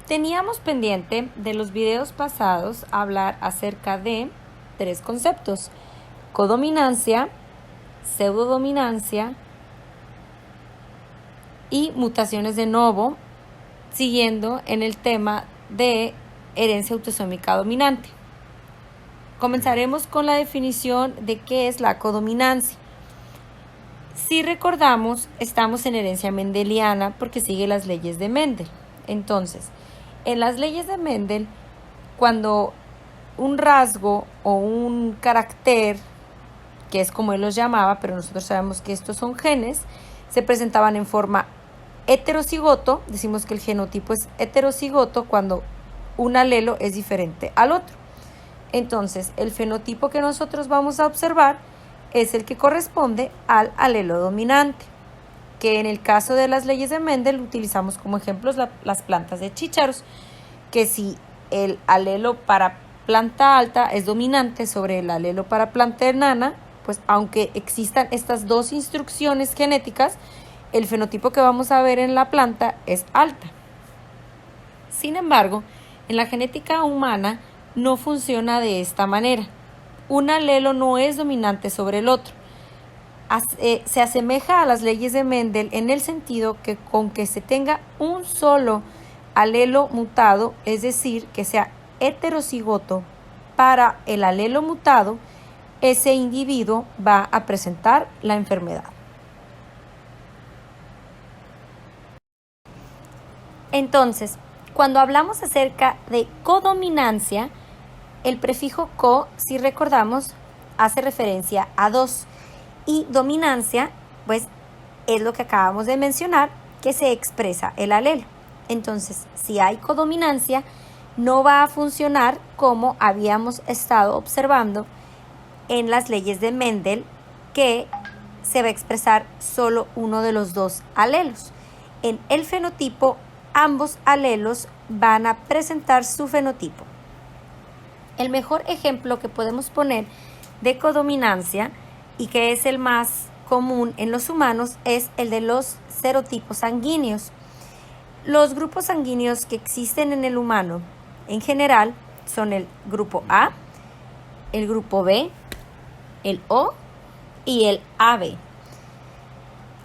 Teníamos pendiente de los videos pasados hablar acerca de 3 conceptos: codominancia, pseudodominancia y mutaciones de novo, siguiendo en el tema de herencia autosómica dominante. Comenzaremos con la definición de qué es la codominancia. Si recordamos, estamos en herencia mendeliana porque sigue las leyes de Mendel. Entonces, en las leyes de Mendel, cuando un rasgo o un carácter, que es como él los llamaba, pero nosotros sabemos que estos son genes, se presentaban en forma heterocigoto, decimos que el genotipo es heterocigoto cuando un alelo es diferente al otro. Entonces, el fenotipo que nosotros vamos a observar es el que corresponde al alelo dominante, que en el caso de las leyes de Mendel utilizamos como ejemplos las plantas de chícharos, que si el alelo para planta alta es dominante sobre el alelo para planta enana, pues aunque existan estas dos instrucciones genéticas, el fenotipo que vamos a ver en la planta es alta. Sin embargo, en la genética humana no funciona de esta manera. Un alelo no es dominante sobre el otro. Se asemeja a las leyes de Mendel en el sentido que con que se tenga un solo alelo mutado, es decir, que sea heterocigoto para el alelo mutado, ese individuo va a presentar la enfermedad. Entonces, cuando hablamos acerca de codominancia, el prefijo co, si recordamos, hace referencia a 2, y dominancia, pues, es lo que acabamos de mencionar, que se expresa el alelo. Entonces, si hay codominancia, no va a funcionar como habíamos estado observando en las leyes de Mendel, que se va a expresar solo uno de los dos alelos. En el fenotipo, ambos alelos van a presentar su fenotipo. El mejor ejemplo que podemos poner de codominancia, y que es el más común en los humanos, es el de los serotipos sanguíneos. Los grupos sanguíneos que existen en el humano en general son el grupo A, el grupo B, el O y el AB.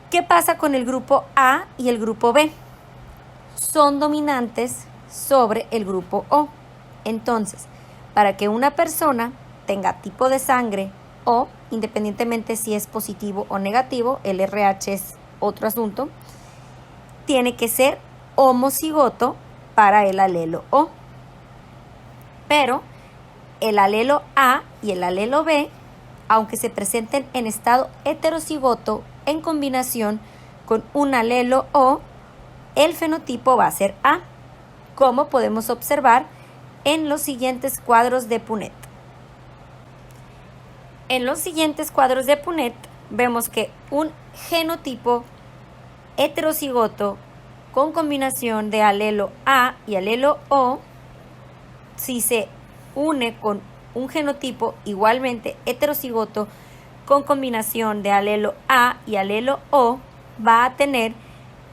¿Qué pasa con el grupo A y el grupo B? Son dominantes sobre el grupo O. Entonces, para que una persona tenga tipo de sangre O, independientemente si es positivo o negativo, el RH es otro asunto, tiene que ser homocigoto para el alelo O. Pero el alelo A y el alelo B, aunque se presenten en estado heterocigoto en combinación con un alelo O, el fenotipo va a ser A, como podemos observar en los siguientes cuadros de Punnett. En los siguientes cuadros de Punnett vemos que un genotipo heterocigoto con combinación de alelo A y alelo O, si se une con un genotipo igualmente heterocigoto con combinación de alelo A y alelo O, va a tener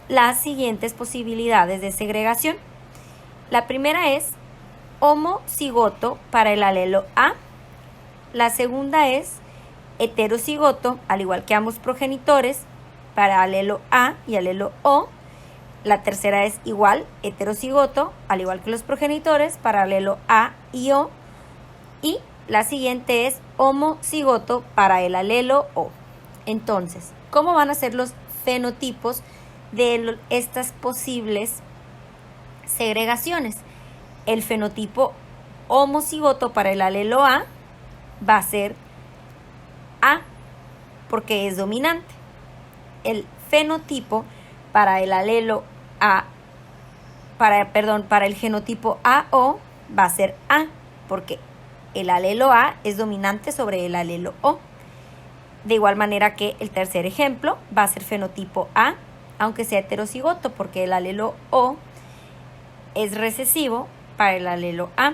las siguientes posibilidades de segregación. La primera es homocigoto para el alelo A. La segunda es heterocigoto, al igual que ambos progenitores, para alelo A y alelo O. La tercera es igual, heterocigoto, al igual que los progenitores, para alelo A y O. Y la siguiente es homocigoto para el alelo O. Entonces, ¿cómo van a ser los fenotipos de estas posibles segregaciones? El fenotipo homocigoto para el alelo A va a ser A, porque es dominante. El fenotipo para el alelo A, para el genotipo AO va a ser A, porque el alelo A es dominante sobre el alelo O. De igual manera que el tercer ejemplo va a ser fenotipo A, aunque sea heterocigoto, porque el alelo O es recesivo para el alelo A.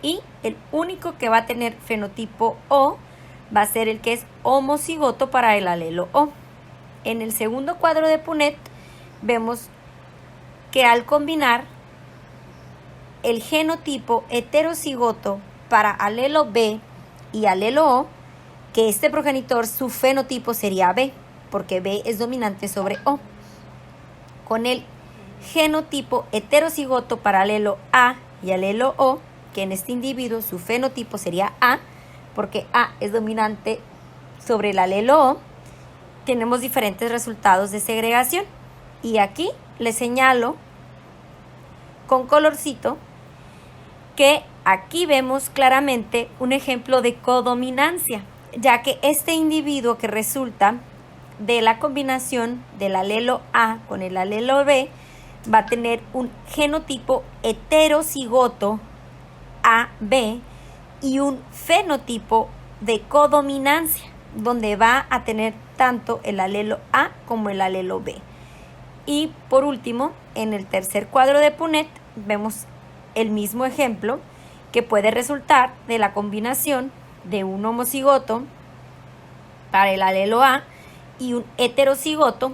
Y el único que va a tener fenotipo O va a ser el que es homocigoto para el alelo O. En el segundo cuadro de Punnett vemos que al combinar el genotipo heterocigoto para alelo B y alelo O, que este progenitor, su fenotipo sería B, porque B es dominante sobre O. Con el genotipo heterocigoto para alelo A y alelo O, que en este individuo su fenotipo sería A, porque A es dominante sobre el alelo O, tenemos diferentes resultados de segregación. Y aquí les señalo con colorcito que aquí vemos claramente un ejemplo de codominancia, ya que este individuo que resulta de la combinación del alelo A con el alelo B va a tener un genotipo heterocigoto AB y un fenotipo de codominancia, donde va a tener tanto el alelo A como el alelo B. Y por último, en el tercer cuadro de Punnett vemos el mismo ejemplo que puede resultar de la combinación de un homocigoto para el alelo A y un heterocigoto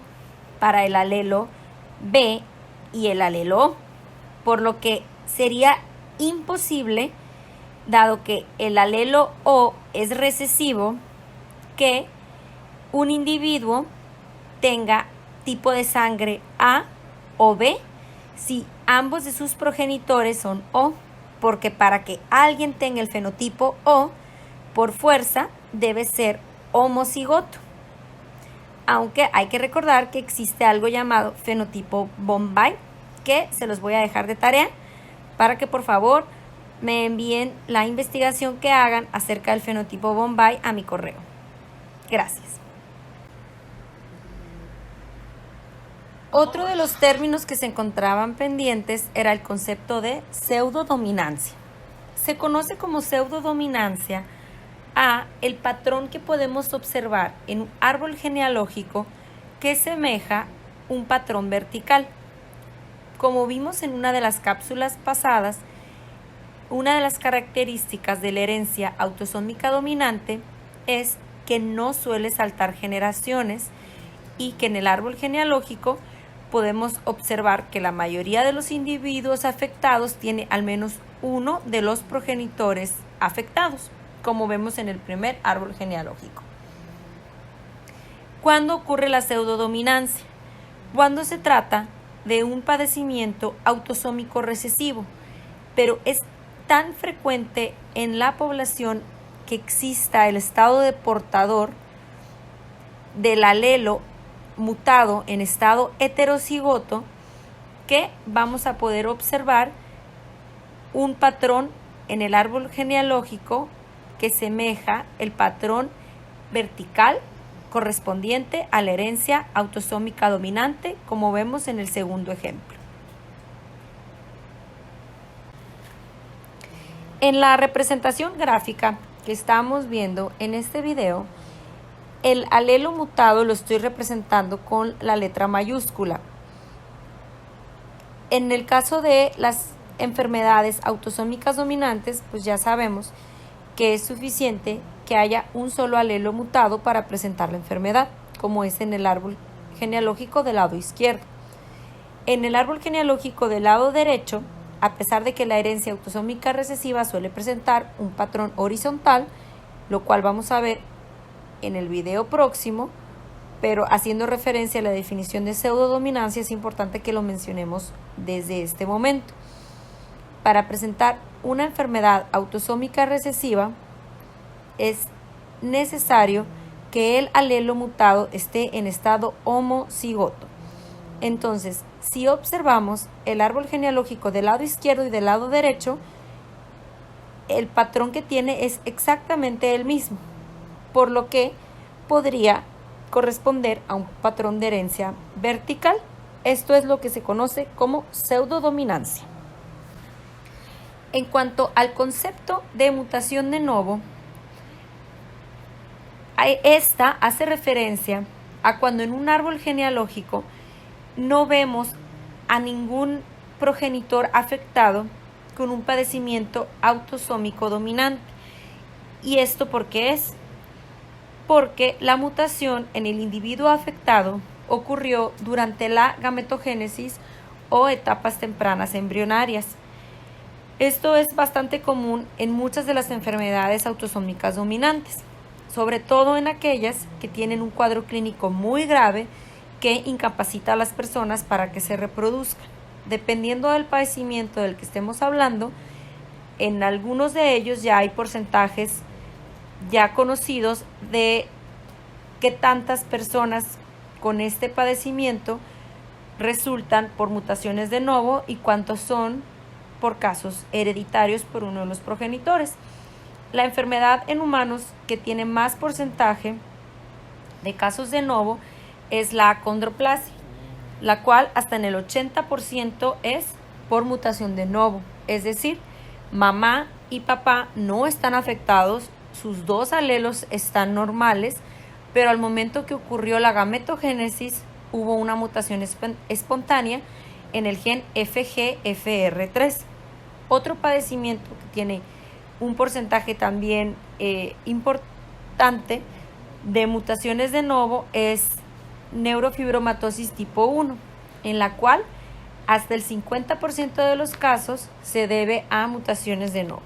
para el alelo B y el alelo O, por lo que sería imposible, dado que el alelo O es recesivo, que un individuo tenga tipo de sangre A o B si ambos de sus progenitores son O, porque para que alguien tenga el fenotipo O, por fuerza debe ser homocigoto. Aunque hay que recordar que existe algo llamado fenotipo Bombay, que se los voy a dejar de tarea para que por favor me envíen la investigación que hagan acerca del fenotipo Bombay a mi correo. Gracias. Otro de los términos que se encontraban pendientes era el concepto de pseudodominancia. Se conoce como pseudodominancia a el patrón que podemos observar en un árbol genealógico que semeja un patrón vertical. Como vimos en una de las cápsulas pasadas, una de las características de la herencia autosómica dominante es que no suele saltar generaciones y que en el árbol genealógico podemos observar que la mayoría de los individuos afectados tiene al menos uno de los progenitores afectados, como vemos en el primer árbol genealógico. ¿Cuándo ocurre la pseudodominancia? Cuando se trata de un padecimiento autosómico recesivo, pero es tan frecuente en la población que exista el estado de portador del alelo mutado en estado heterocigoto que vamos a poder observar un patrón en el árbol genealógico que semeja el patrón vertical correspondiente a la herencia autosómica dominante, como vemos en el segundo ejemplo. En la representación gráfica que estamos viendo en este video, el alelo mutado lo estoy representando con la letra mayúscula. En el caso de las enfermedades autosómicas dominantes, pues ya sabemos que es suficiente que haya un solo alelo mutado para presentar la enfermedad, como es en el árbol genealógico del lado izquierdo. En el árbol genealógico del lado derecho, a pesar de que la herencia autosómica recesiva suele presentar un patrón horizontal, lo cual vamos a ver en el video próximo, pero haciendo referencia a la definición de pseudodominancia es importante que lo mencionemos desde este momento. Para presentar una enfermedad autosómica recesiva es necesario que el alelo mutado esté en estado homocigoto. Entonces, si observamos el árbol genealógico del lado izquierdo y del lado derecho, el patrón que tiene es exactamente el mismo, por lo que podría corresponder a un patrón de herencia vertical. Esto es lo que se conoce como pseudodominancia. En cuanto al concepto de mutación de novo, esta hace referencia a cuando en un árbol genealógico no vemos a ningún progenitor afectado con un padecimiento autosómico dominante. ¿Y esto por qué es? Porque la mutación en el individuo afectado ocurrió durante la gametogénesis o etapas tempranas embrionarias. Esto es bastante común en muchas de las enfermedades autosómicas dominantes, sobre todo en aquellas que tienen un cuadro clínico muy grave que incapacita a las personas para que se reproduzcan. Dependiendo del padecimiento del que estemos hablando, en algunos de ellos ya hay porcentajes ya conocidos de qué tantas personas con este padecimiento resultan por mutaciones de novo y cuántos son por casos hereditarios por uno de los progenitores. La enfermedad en humanos que tiene más porcentaje de casos de novo es la acondroplasia, la cual hasta en el 80% es por mutación de novo, es decir, mamá y papá no están afectados, sus dos alelos están normales, pero al momento que ocurrió la gametogénesis hubo una mutación espontánea en el gen FGFR3. Otro padecimiento que tiene un porcentaje también importante de mutaciones de novo es neurofibromatosis tipo 1, en la cual hasta el 50% de los casos se debe a mutaciones de novo.